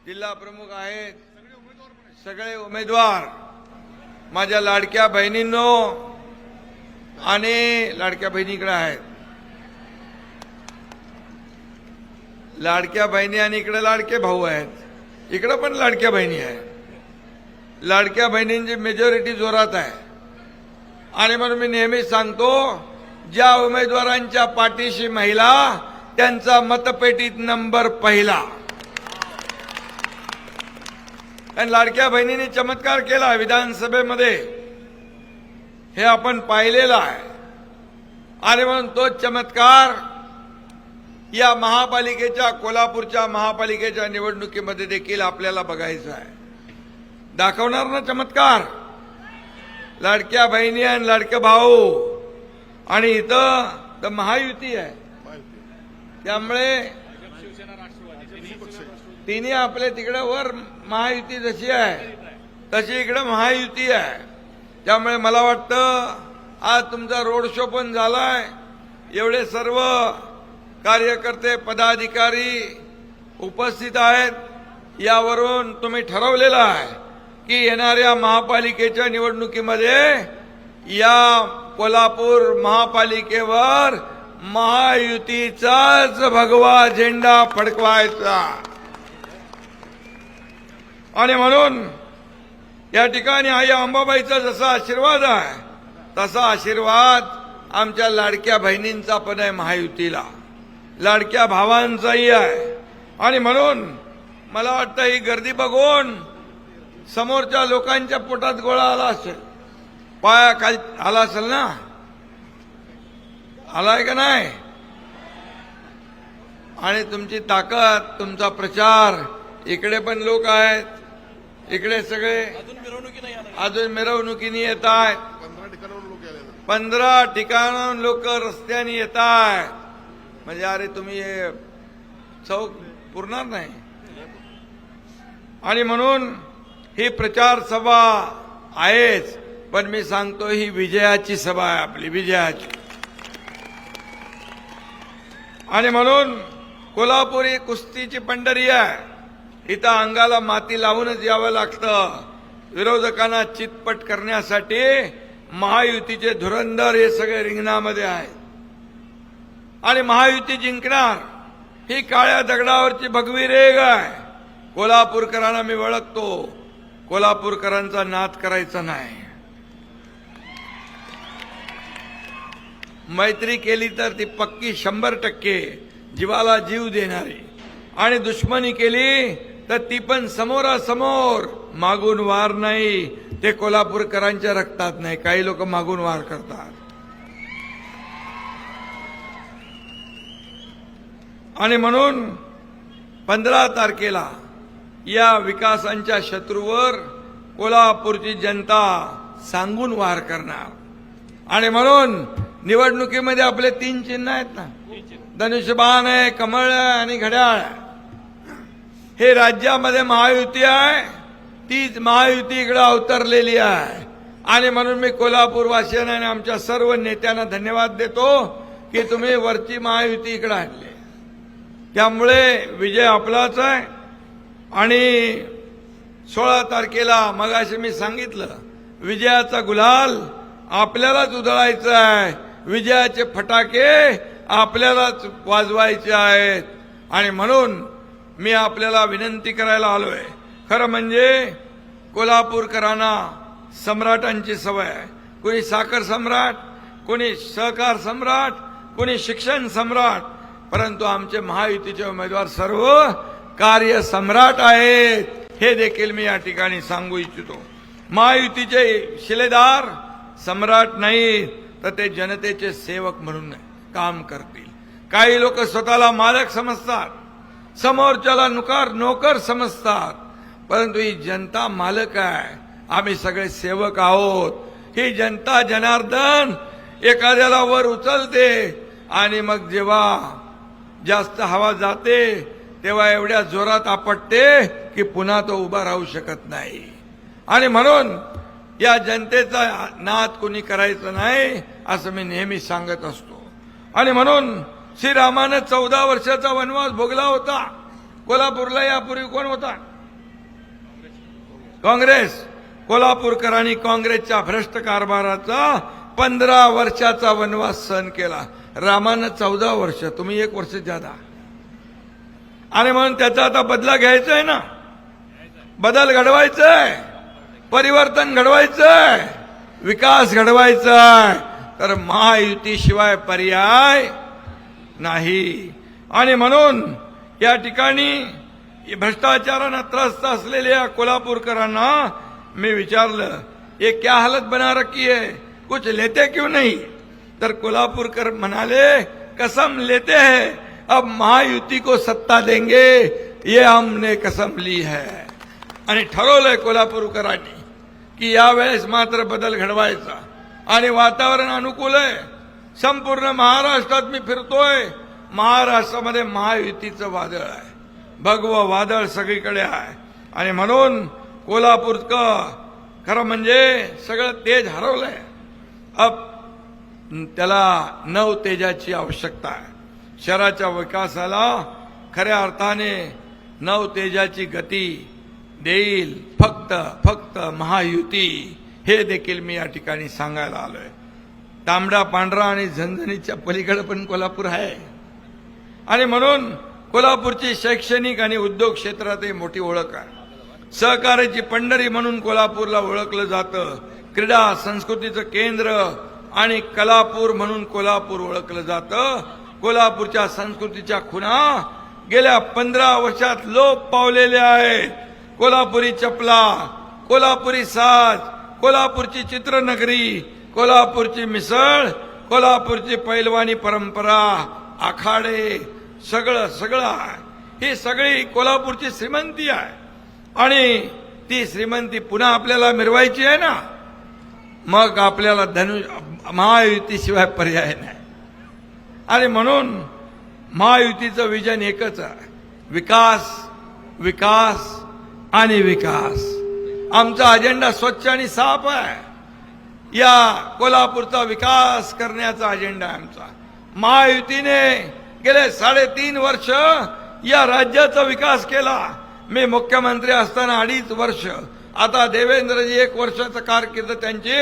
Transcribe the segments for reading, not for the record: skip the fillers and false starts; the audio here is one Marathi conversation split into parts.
जिल्हा प्रमुख आहेत, सगळे उमेदवार माझ्या लाडक्या बहिणींनो आणि लाडक्या बहिणीकडे आहेत. लाडक्या बहिणी आणि इकडे लाडके भाऊ आहेत, इकडे पण लाडक्या बहिणी आहेत. लाडक्या बहिणींची मेजॉरिटी जोरात आहे आणि म्हणून मी नेहमी सांगतो, ज्या उमेदवारांच्या पाठीशी महिला त्यांचा मतपेटीत नंबर पहिला. आणि लाडक्या बहिणींनी चमत्कार केला विधानसभेमध्ये, हे आपण पाहिलेलं आहे. आणि म्हणून तो चमत्कार या महापालिकेच्या, कोल्हापूरच्या महापालिकेच्या निवडणुकीमध्ये देखील आपल्याला बघायचा आहे. दाखवणार ना चमत्कार, लाडक्या बहिणी आणि लाडके भाऊ. आणि इथं तर महायुती आहे, त्यामुळे तिन्ही आपले तिकडे वर महायुती जशी आहे तशी इकडे महायुती आहे. त्यामुळे मला वाटतं आज तुमचा रोड शो पण झालाय. एवढे सर्व कार्यकर्ते पदाधिकारी उपस्थित आहेत. यावरून तुम्ही ठरवलेलं आहे की येणाऱ्या महापालिकेच्या निवडणुकीमध्ये या कोल्हापूर महापालिकेवर महायुतीचाच भगवा झेंडा फडकवायचा. आणि म्हणून या ठिकाणी आई अंबाबाईचा जसा आशीर्वाद आहे तसा आशीर्वाद आमच्या लाडक्या बहिणींचा पण आहे, महायुतीला लाडक्या भावांचाही आहे. आणि म्हणून मला वाटतं ही गर्दी बघून समोरच्या लोकांच्या पोटात गोळा आला असेल, पायाखाली आला असेल ना, आलाय का नाही? आणि तुमची ताकद, तुमचा प्रचार, इकडे पण लोक आहेत, इकडे सगळे अजून मिरवणुकीने येत आहेत. 15 ठिकाणाहून लोक रस्त्याने येत आहेत. म्हणजे अरे तुम्ही हे चौक पुरणार नाही. आणि म्हणून ही प्रचार सभा आहेच, पण मी सांगतो ही विजयाची सभा आहे, आपली विजयाची. आणि म्हणून कोल्हापूर ही कुस्तीची पंढरी आहे. इथं अंगाला माती लावूनच यावं लागतं. विरोधकांना चितपट करण्यासाठी महायुतीचे धुरंधर हे सगळे रिंगणामध्ये आहेत. आणि महायुती जिंकणार ही काळ्या दगडावरची भगवी रेघ आहे. कोल्हापूरकरांना मी ओळखतो, कोल्हापूरकरांचा नाद करायचा नाही. मैत्री केली तर ती पक्की 100% जीवाला जीव देणारी, आणि दुश्मनी केली तर ती पण समोरासमोर, मागून वार नाही. ते कोल्हापूरकरांच्या रक्तात नाही. काही लोक मागून वार करतात. आणि म्हणून 15 तारखेला या विकासांच्या शत्रूवर कोल्हापूरची जनता सांगून वार करणार. आणि म्हणून निवडणुकीमध्ये आपले 3 चिन्ह आहेत ना, धनुष्यबाण आहे, कमळ आहे आणि घड्याळ आहे. हे राज्यामध्ये महायुती आहे, तीच महायुती इकडे अवतरलेली आहे. आणि म्हणून मी कोल्हापूरवासियांना आणि आमच्या सर्व नेत्यांना धन्यवाद देतो की तुम्ही वरची महायुती इकडे आणली. त्यामुळे विजय आपलाच आहे. आणि 16 तारखेला मगाशी मी सांगितलं, विजयाचा गुलाल आपल्यालाच उधळायचा आहे. विजयाचे फटाके आपल्यालाच वाजवायचे आहेत. आणि म्हणून मी आपल्याला विनंती करायला आलोय. खरं म्हणजे कोल्हापूरकरांना सम्राटांची सवय आहे. कोणी साखर सम्राट, कोणी सहकार सम्राट, कोणी शिक्षण सम्राट, परंतु आमचे महायुतीचे उमेदवार सर्व कार्य सम्राट आहेत. हे देखील मी या ठिकाणी सांगू इच्छितो. महायुतीचे शिलेदार सम्राट नाही, तर ते जनतेचे सेवक म्हणून काम करतील. काही लोक स्वतःला मालक समजतात, समोरच्याला नोकर समजतात, परंतु ही जनता मालक आहे. आम्ही सगळे सेवक आहोत. ही जनता जनार्दन एखाद्याला वर उचलते आणि मग जेव्हा जास्त हवा जाते तेव्हा एवढ्या जोरात आपटते की पुन्हा तो उभा राहू शकत नाही. आणि म्हणून या जनतेचा नाद कोणी करायचं नाही, असं मी नेहमी सांगत असतो. आणि म्हणून श्रीरामाने 14 वर्षाचा वनवास भोगला होता. कोल्हापूरला यापूर्वी कोण होता? काँग्रेस. कोल्हापूरकरांनी काँग्रेसच्या भ्रष्ट कारभाराचा 15 वर्षाचा वनवास सहन केला. रामानं 14 वर्ष, तुम्ही 1 वर्ष जादा. आणि म्हणून त्याचा आता बदला घ्यायचा आहे ना, बदल घडवायचंय, परिवर्तन घडवायचंय, विकास घडवायचाय, तर महायुतीशिवाय पर्याय नाही. आणि म्हणून या ठिकाणी भ्रष्टाचारानं त्रस्त असलेल्या कोल्हापूरकरांना मी विचारलं, ये क्या हालत बना रखी है, कुछ लेते क्यों नहीं? तर कोल्हापूरकर म्हणाले, कसम लेते हैं, अब महायुती को सत्ता देंगे, ये हमने कसम ली है. आणि ठरवलंय कोल्हापूरकरांनी की यावेळेस मात्र बदल घडवायचा. आणि वातावरण अनुकूल आहे. संपूर्ण महाराष्ट्रात मी फिरतोय, महाराष्ट्रामध्ये महायुतीचं वादळ आहे, भगवं वादळ सगळीकडे आहे. आणि म्हणून कोल्हापूरचं खरं म्हणजे सगळं तेज हरवलंय. अब त्याला नव तेजाची आवश्यकता आहे. शहराच्या विकासाला खऱ्या अर्थाने नव तेजाची गती देईल फक्त महायुती. हे देखील मी या ठिकाणी सांगायला आलोय. तांबडा पांढरा आणि झणझणीच्या पलीकडे पण कोल्हापूर आहे. आणि म्हणून कोल्हापूरची शैक्षणिक आणि उद्योग क्षेत्रातही मोठी ओळख आहे. सहकार्याची पंढरी म्हणून कोल्हापूरला ओळखलं जातं. क्रीडा संस्कृतीचं केंद्र आणि कलापूर म्हणून कोल्हापूर ओळखलं जातं. कोल्हापूरच्या संस्कृतीच्या खुणा गेल्या 15 वर्षात लोप पावलेल्या आहेत. कोल्हापुरी चपला, कोल्हापुरी साज, कोल्हापूरची चित्रनगरी, कोल्हापूरची मिसळ, कोल्हापूरची पैलवानी परंपरा, आखाडे, सगळं आहे. ही सगळी कोल्हापूरची श्रीमंती आहे. आणि ती श्रीमंती पुन्हा आपल्याला मिरवायची आहे ना, मग आपल्याला महायुतीशिवाय पर्याय नाही. आणि म्हणून महायुतीचं विजन एकच आहे, विकास, विकास आणि विकास. आमचा अजेंडा स्वच्छ आणि साफ आहे. या कोल्हापूरचा विकास करण्याचा अजेंडा आहे आमचा. महायुतीने गेले 3.5 वर्ष या राज्याचा विकास केला. मी मुख्यमंत्री असताना 2.5 वर्ष, आता देवेंद्रजी 1 वर्षाचा कारकीर्द त्यांची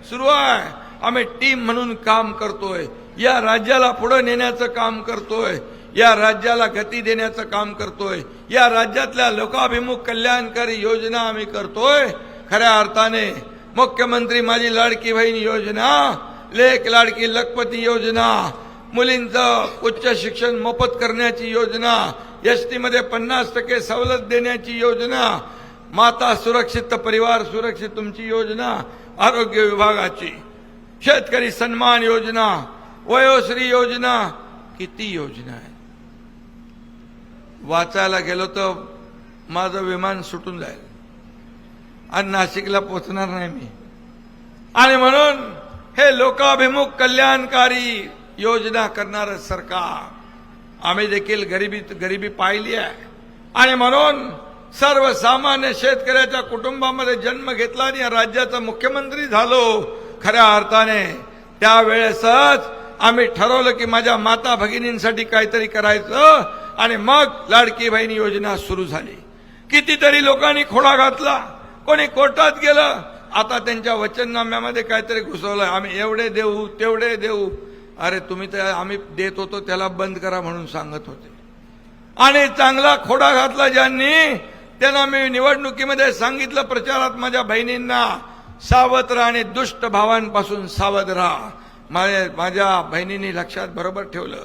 सुरू आहे. आम्ही टीम म्हणून काम करतोय. या राज्याला पुढे नेण्याचं काम करतोय. या राज्याला गती देण्याचं काम करतोय. या राज्यातल्या लोकाभिमुख कल्याणकारी योजना आम्ही करतोय. खऱ्या अर्थाने मुख्यमंत्री माझी लाडकी बहीण योजना, लेक लाडकी लखपती योजना, मुलींचं उच्च शिक्षण मोफत करण्याची योजना, एसटी मध्ये 50% सवलत देण्याची योजना, माता सुरक्षित तर परिवार सुरक्षित तुमची योजना, आरोग्य विभागाची, शेतकरी सन्मान योजना, वयोश्री योजना, किती योजना आहे. वाचायला गेलो तर माझं विमान सुटून जाईल आणि नाशिकला पोहोचणार नाही मी. आणि म्हणून हे लोकाभिमुख कल्याणकारी योजना करणारं सरकार. आम्ही देखील गरिबी पाहिली आहे. आणि म्हणून सर्वसामान्य शेतकऱ्याच्या कुटुंबामध्ये जन्म घेतला आणि या राज्याचा मुख्यमंत्री झालो. खऱ्या अर्थाने त्यावेळेसच आम्ही ठरवलं की माझ्या माता भगिनींसाठी काहीतरी करायचं. आणि मग लाडकी बहीण योजना सुरू झाली. कितीतरी लोकांनी खोडा घातला, कोणी कोर्टात गेलं. आता त्यांच्या वचननाम्यामध्ये काहीतरी घुसवलं, आम्ही एवढे देऊ तेवढे देऊ. अरे तुम्ही तर आम्ही देत होतो त्याला बंद करा म्हणून सांगत होते. आणि चांगला खोडा घातला ज्यांनी, त्यांना मी निवडणुकीमध्ये सांगितलं प्रचारात माझ्या बहिणींना, सावध राहा आणि दुष्ट भावांपासून सावध राहा. माझ्या बहिणींनी लक्षात बरोबर ठेवलं.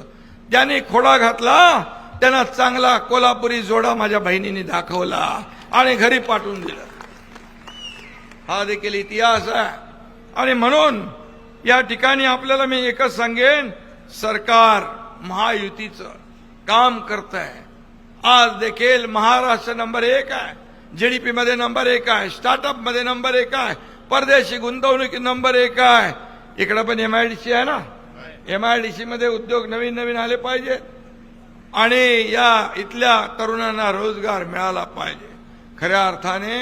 ज्यांनी खोडा घातला त्यांना चांगला कोल्हापुरी जोडा माझ्या बहिणींनी दाखवला आणि घरी पाठवून दिलं. हा देखील इतिहास आहे. आणि म्हणून या ठिकाणी आपल्याला मी एकच सांगेन, सरकार महायुतीचं काम करत आहे. आज देखील महाराष्ट्र नंबर 1 आहे, जीडीपी मध्ये नंबर 1 आहे, स्टार्टअप मध्ये नंबर 1 आहे, परदेशी गुंतवणुकी नंबर 1 आहे. इकडे पण MIDC आहे ना, MIDC मध्ये उद्योग नवीन नवीन आले पाहिजे आणि या इथल्या तरुणांना रोजगार मिळाला पाहिजे. खऱ्या अर्थाने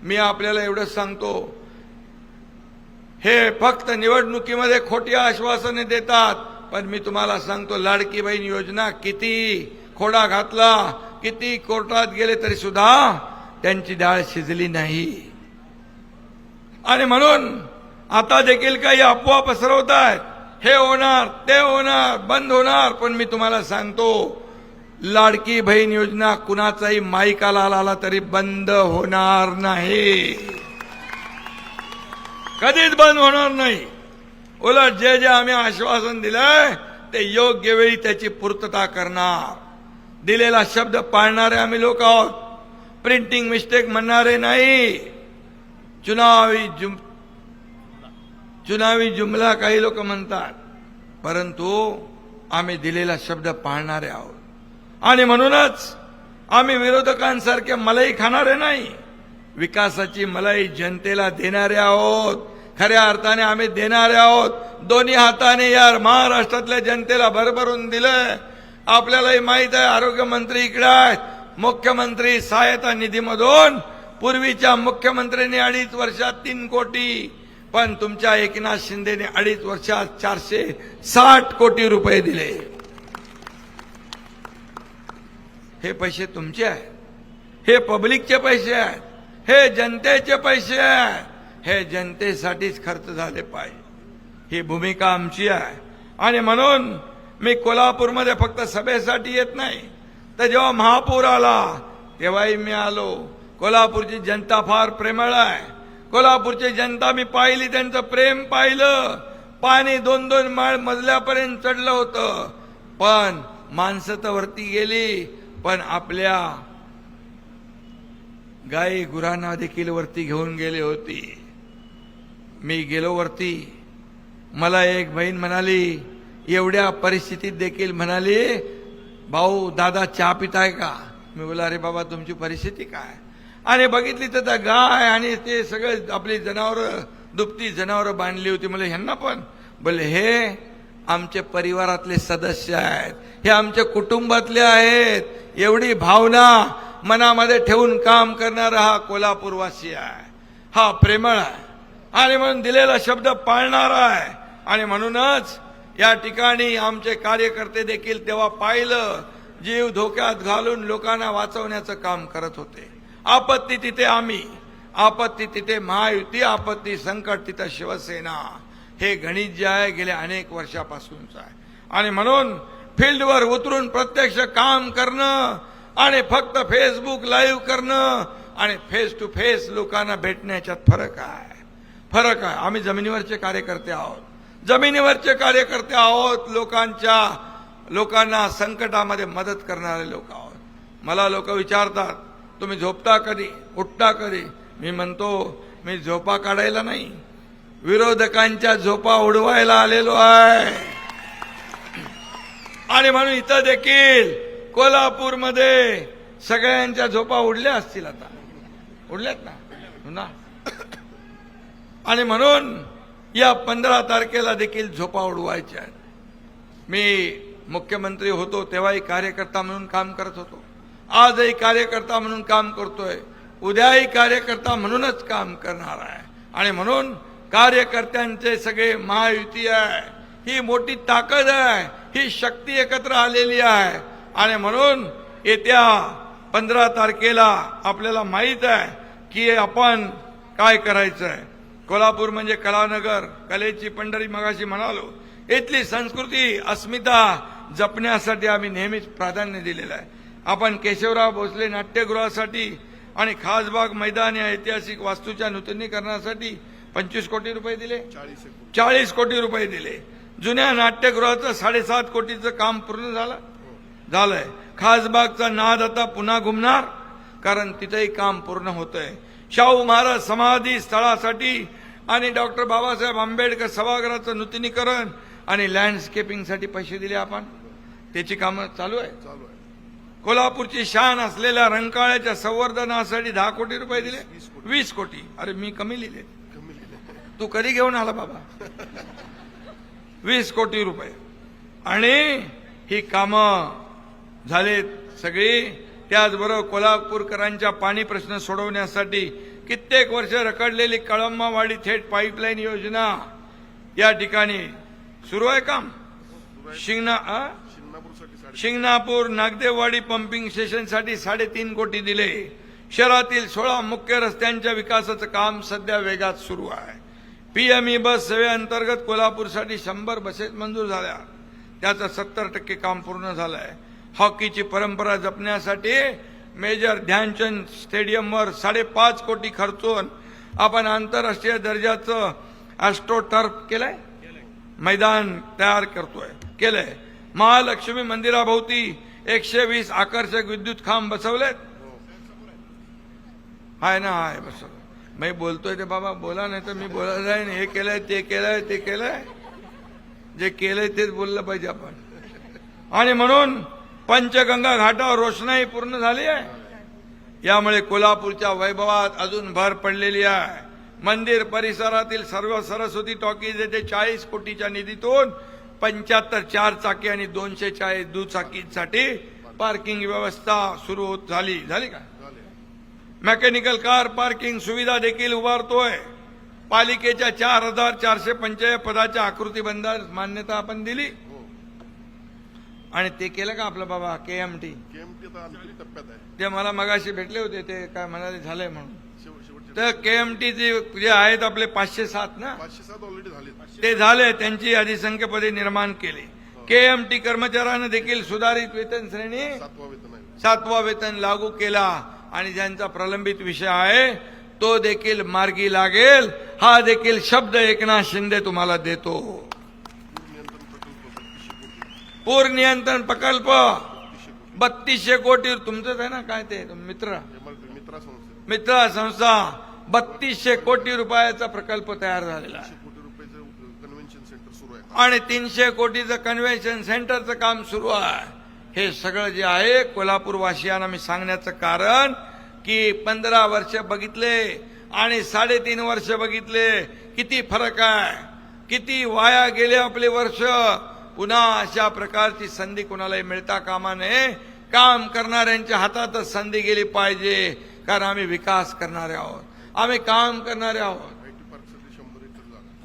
मी आपल्याला एवढंच सांगतो, हे फक्त निवडणुकीमध्ये खोटी आश्वासने देतात. पण मी तुम्हाला सांगतो, लाडकी बहीण योजना किती खोडा घातला किती कोर्टात गेले तरी सुद्धा त्यांची डाळ शिजली नाही. आणि म्हणून आता देखील काही अफवा पसरवत आहेत, हे होणार ते होणार बंद होणार. पण मी तुम्हाला सांगतो, लाडकी बहीण योजना कुणाचाही माईकाला आला तरी बंद होणार नाही, कधीच बंद होणार नाही. उलट जे जे आम्ही आश्वासन दिलंय ते योग्य वेळी त्याची पूर्तता करणार. दिलेला शब्द पाळणारे आम्ही लोक आहोत. प्रिंटिंग मिस्टेक म्हणणारे नाही. चुनावी जुमला काही लोक म्हणतात, परंतु आम्ही दिलेला शब्द पाळणारे आहोत. आणि म्हणूनच आम्ही विरोधकांसारखे मलाई खाणारे नाही, विकासाची मलाई जनतेला देणारे आहोत. खऱ्या अर्थाने आम्ही देणारे आहोत. दोन्ही हाताने या महाराष्ट्रातल्या जनतेला भरभरून दिलं. आपल्यालाही माहित आहे, आरोग्य मंत्री इकडे आहेत. मुख्यमंत्री सहायता निधीमधून पूर्वीच्या मुख्यमंत्र्यांनी 2.5 वर्षात 3 कोटी, पण तुमच्या एकनाथ शिंदेने 2.5 वर्षात 460 कोटी रुपये दिले. हे पैसे तुमचे आहेत, हे पब्लिकचे पैसे आहेत, हे जनतेचे पैसे आहेत. हे जनतेसाठीच खर्च झाले पाहिजे, ही भूमिका आमची आहे. आणि म्हणून मी कोल्हापूरमध्ये फक्त सभेसाठी येत नाही, तर जेव्हा महापूर आला तेव्हाही मी आलो. कोल्हापूरची जनता फार प्रेमळ आहे. कोल्हापूरची जनता मी पाहिली, त्यांचं प्रेम पाहिलं. पाणी 2-2 मजल्यापर्यंत चढलं होतं, पण माणसं तर वरती गेली, पण आपल्या गाई गुरांना देखील वरती घेऊन गेले होती. मी गेलो वरती, मला एक बहीण म्हणाली, एवढ्या परिस्थितीत देखील म्हणाली, भाऊ दादा चहा पिताय का? मी बोला, अरे बाबा तुमची परिस्थिती काय? आणि बघितली तर त्या गाय आणि ते सगळे आपली जनावरं, दुभती जनावरं बांधली होती. मला ह्यांना पण बोले, हे आमचे परिवारातले सदस्य आहेत, हे आमच्या कुटुंबातले आहेत. एवढी भावना मनामध्ये ठेवून काम करणारा हा कोल्हापूरवासी आहे, हा प्रेमळ आहे. आणि म्हणून दिलेला शब्द पाळणारा आहे. आणि म्हणूनच या ठिकाणी आमचे कार्यकर्ते देखील तेव्हा पाहिलं, जीव धोक्यात घालून लोकांना वाचवण्याचं काम करत होते. आपत्ती तिथे आम्ही, आपत्ती तिथे महायुती, आपत्ती संकट तिथे शिवसेना. हे गणित जे आहे गेल्या अनेक वर्षापासूनच आहे. आणि म्हणून फील्डवर उतरून प्रत्यक्ष काम करणं आणि फक्त फेसबुक लाईव्ह करणं आणि फेस टू फेस लोकांना भेटण्याच्यात फरक आहे. आम्ही जमिनीवरचे कार्यकर्ते आहोत, जमिनीवरचे कार्यकर्ते आहोत. लोकांना संकटामध्ये मदत करणारे लोक आहोत. मला लोक विचारतात, तुम्ही झोपता कधी, उठता कधी? मी म्हणतो, मी झोपा काढायला नाही, विरोधकांच्या झोपा उडवायला आलेलो आहे. आणि म्हणून इथं देखील कोल्हापूरमध्ये सगळ्यांच्या झोपा उडल्या असतील, आता उडल्यात ना. आणि म्हणून या 15 तारखेला देखील झोपा उडवायच्या आहेत. मी मुख्यमंत्री होतो तेव्हाही कार्यकर्ता म्हणून काम करत होतो, आजही कार्यकर्ता म्हणून काम करतोय, उद्याही कार्यकर्ता म्हणूनच काम करणार आहे. आणि म्हणून कार्यकर्त्यांचे सगळे महायुती आहे, ही मोठी ताकद आहे, ही शक्ती एकत्र आलेली आहे. आणि म्हणून येत्या 15 तारखेला आपल्याला माहित आहे की आपण काय करायचं आहे. कोल्हापूर म्हणजे कलानगर, कलेची पंढरी मगाशी म्हणालो. इथली संस्कृती अस्मिता जपण्यासाठी आम्ही नेहमीच प्राधान्य दिलेलं आहे. आपण केशवराव भोसले नाट्यगृहासाठी आणि खासबाग मैदान या ऐतिहासिक वास्तूच्या नूतनीकरणासाठी 25 कोटी रुपये दिले, 40 कोटी रुपये दिले. जुन्या नाट्यगृहाचं 7.5 कोटीचं काम पूर्ण झालंय. खासबागचा नाद आता पुन्हा घुमणार, कारण तिथेही काम पूर्ण होतंय. शाहू महाराज समाधी स्थळासाठी आणि डॉक्टर बाबासाहेब आंबेडकर सभागृहाचं नूतनीकरण आणि लँडस्केपिंगसाठी पैसे दिले आपण, त्याची कामं चालू आहे. कोल्हापूरची शान असलेल्या रंकाळ्याच्या संवर्धनासाठी 10 कोटी रुपये दिले, 20 कोटी. अरे मी कमी लिहिले, तू कधी घेऊन आला बाबा? 20 कोटी रुपये. आणि ही कामं झालेत सगळी. त्याचबरोबर कोल्हापूरकरांच्या पाणी प्रश्न सोडवण्यासाठी कित्येक वर्ष रखडलेली कळंबावाडी थेट पाईपलाईन योजना या ठिकाणी सुरू आहे काम. शिंगणापूर नागदेववाडी पंपिंग स्टेशनसाठी 3.5 कोटी दिले. शहरातील 16 मुख्य रस्त्यांच्या विकासाचं काम सध्या वेगात सुरू आहे. पीएमई बस सेवेअंतर्गत कोल्हापूरसाठी 100 बसेस मंजूर झाल्या. त्याचं 70% काम पूर्ण झालंय. हॉकीची परंपरा जपण्यासाठी मेजर ध्यानचंद स्टेडियमवर 5.5 कोटी खर्चून आपण आंतरराष्ट्रीय दर्जाचं ॲस्ट्रोटर्फ केलंय, मैदान तयार केलंय. महालक्ष्मी मंदिराभोवती 120 आकर्षक विद्युत खांब बसवलेत. हाय ना, हाय बसवलं. मी बोलतोय ते बाबा बोला, नाही तर मी बोलत जाईन हे केलंय ते केलंय ते केलंय. जे केलंय तेच बोललं पाहिजे आपण. आणि म्हणून पंचगंगा घाटावर रोषणाई पूर्ण झाली आहे. यामुळे कोल्हापूरच्या वैभवात अजून भर पडलेली आहे. मंदिर परिसरातील सर्व सरस्वती टॉकीज येथे 40 कोटीच्या निधीतून 75 4 चाकी आणि 240 दुचाकींसाठी पार्किंग व्यवस्था सुरू झाली का? मेकॅनिकल कार पार्किंग सुविधा देखील उभारतोय. पालिकेच्या 4445 पदाच्या आकृतीबंधास मान्यता आपण दिली. आणि ते केलं का आपलं बाबा केएमटी ते मला मगाशी भेटले होते. ते काय म्हणाले झालंय म्हणून. तर केएमटी जे आहेत आपले 507 ना, 507 ऑलरेडी झाले. ते झाले. त्यांची अधिसंख्यपदे निर्माण केली. केएमटी कर्मचाऱ्यांना देखील सुधारित वेतन श्रेणी 7वा वेतन लागू केला. आणि ज्यांचा प्रलंबित विषय आहे तो देखील मार्गी लागेल. हा देखील शब्द एकनाथ शिंदे तुम्हाला देतो. पूर नियंत्रण प्रकल्प 3200 कोटी. तुमचंच आहे ना काय ते मित्रा संस्था 3200 कोटी रुपयाचा प्रकल्प तयार झालेला आहे. कन्व्हेन्शन सेंटर सुरू आहे आणि 300 कोटीचं कन्व्हेन्शन सेंटरचं काम सुरू आहे. हे सगळं जे आहे कोल्हापूरवासियांना मी सांगण्याचं कारण की 15 वर्ष बघितले आणि 3.5 वर्ष बघितले, किती फरक आहे, किती वाया गेले आपले वर्ष. पुन्हा अशा प्रकारची संधी कुणालाही मिळता कामा नये. काम करणाऱ्यांच्या हातातच संधी गेली पाहिजे. कारण आम्ही विकास करणारे आहोत, आम्ही काम करणारे आहोत.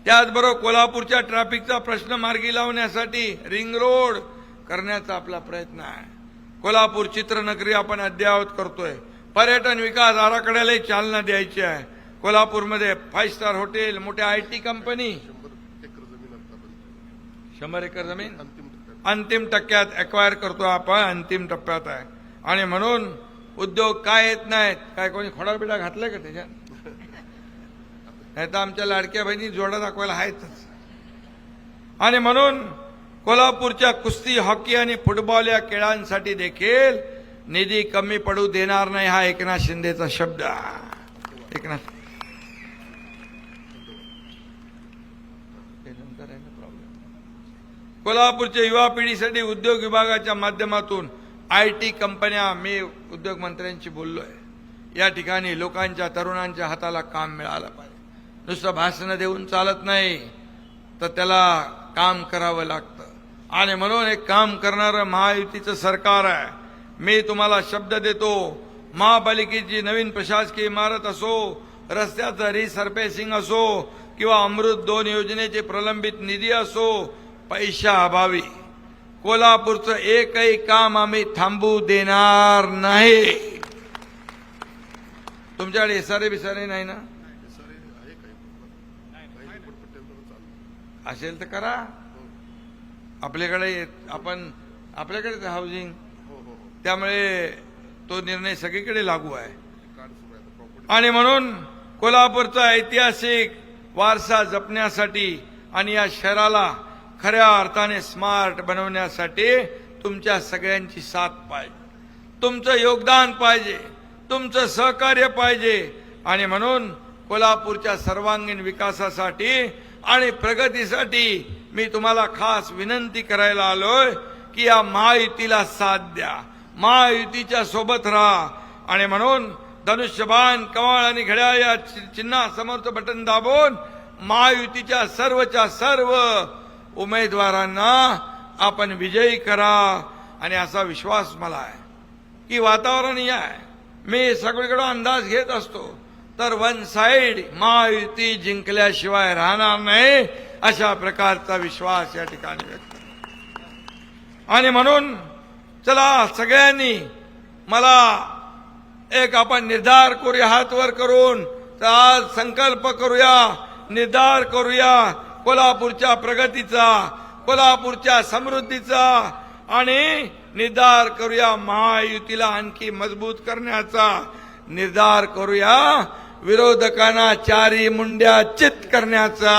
त्याचबरोबर कोल्हापूरच्या ट्रॅफिकचा प्रश्न मार्गी लावण्यासाठी रिंग रोड करण्याचा आपला प्रयत्न आहे. कोल्हापूर चित्रनगरी आपण अद्ययावत करतोय. पर्यटन विकास आराखड्यालाही चालना द्यायची आहे. कोल्हापूरमध्ये 5 स्टार हॉटेल, मोठ्या IT कंपनी, 100 एकर जमीन अंतिम टप्प्यात एक्वायर करतो आपण, अंतिम टप्प्यात आहे. आणि म्हणून उद्योग काय येत नाहीत. काय कोणी खोडाबिडा घातलाय का त्याच्यात? नाही तर आमच्या लाडक्या बहिणी जोडा दाखवायला आहेतच. आणि म्हणून कोल्हापूरच्या कुस्ती, हॉकी आणि फुटबॉल या खेळांसाठी देखील निधी कमी पडू देणार नाही. हा एकनाथ शिंदेचा शब्द आहे. एकनाथ कोल्हापूरच्या युवा पिढीसाठी उद्योग विभागाच्या माध्यमातून IT कंपन्या, मी उद्योग मंत्र्यांशी बोललोय. या ठिकाणी लोकांच्या, तरुणांच्या हाताला काम मिळालं पाहिजे. नुसतं भाषण देऊन चालत नाही, तर त्याला काम करावं लागतं. आणि म्हणून एक काम करणारं महायुतीचं सरकार आहे. मी तुम्हाला शब्द देतो, महापालिकेची नवीन प्रशासकीय इमारत असो, रस्त्याचं रिसर्फेसिंग असो किंवा अमृत 2 योजनेचे प्रलंबित निधी असो, पैशाअभावी कोल्हापूरचं एकही काम आम्ही थांबू देणार नाही. तुमच्याकडे SRA बिसारे नाही ना? असेल तर करा. आपल्याकडे हाऊसिंग, त्यामुळे तो निर्णय सगळीकडे लागू आहे. आणि म्हणून कोल्हापूरचा ऐतिहासिक वारसा जपण्यासाठी आणि या शहराला खऱ्या अर्थाने स्मार्ट बनवण्यासाठी तुमच्या सगळ्यांची साथ पाहिजे, तुमचं योगदान पाहिजे, तुमचं सहकार्य पाहिजे. आणि म्हणून कोल्हापूरच्या सर्वांगीण विकासासाठी आणि प्रगतीसाठी मी तुम्हाला खास विनंती करायला आलोय की या महायुतीला साथ द्या, महायुतीच्या सोबत राहा. आणि म्हणून धनुष्यबाण, कमळ आणि घड्याळ या चिन्हासमोरचं बटन दाबून महायुतीच्या सर्व उमेदवारांना आपण विजयी करा. आणि असा विश्वास मला आहे की वातावरण हे आहे. मी सगळीकडे अंदाज घेत असतो, तर वन साइड महायुती जिंकल्याशिवाय राहणार नाही, अशा प्रकारचा विश्वास या ठिकाणी व्यक्त. आणि म्हणून चला सगळ्यांनी मला एक आपण निर्धार करूया, हात वर करून तर आज संकल्प करूया, निर्धार करूया कोल्हापूरच्या प्रगतीचा, कोल्हापूरच्या समृद्धीचा, आणि निर्धार करूया महायुतीला आणखी मजबूत करण्याचा, निर्धार करूया विरोधकांना चारी मुंड्या चित करण्याचा,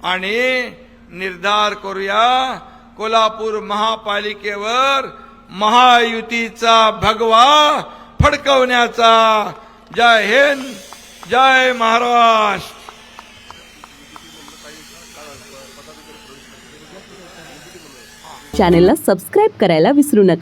आणि निर्धार करूया कोल्हापूर महापालिकेवर महायुतीचा भगवा फडकवण्याचा. जय हिंद, जय महाराष्ट्र. चॅनलला सबस्क्राईब करायला विसरू नका.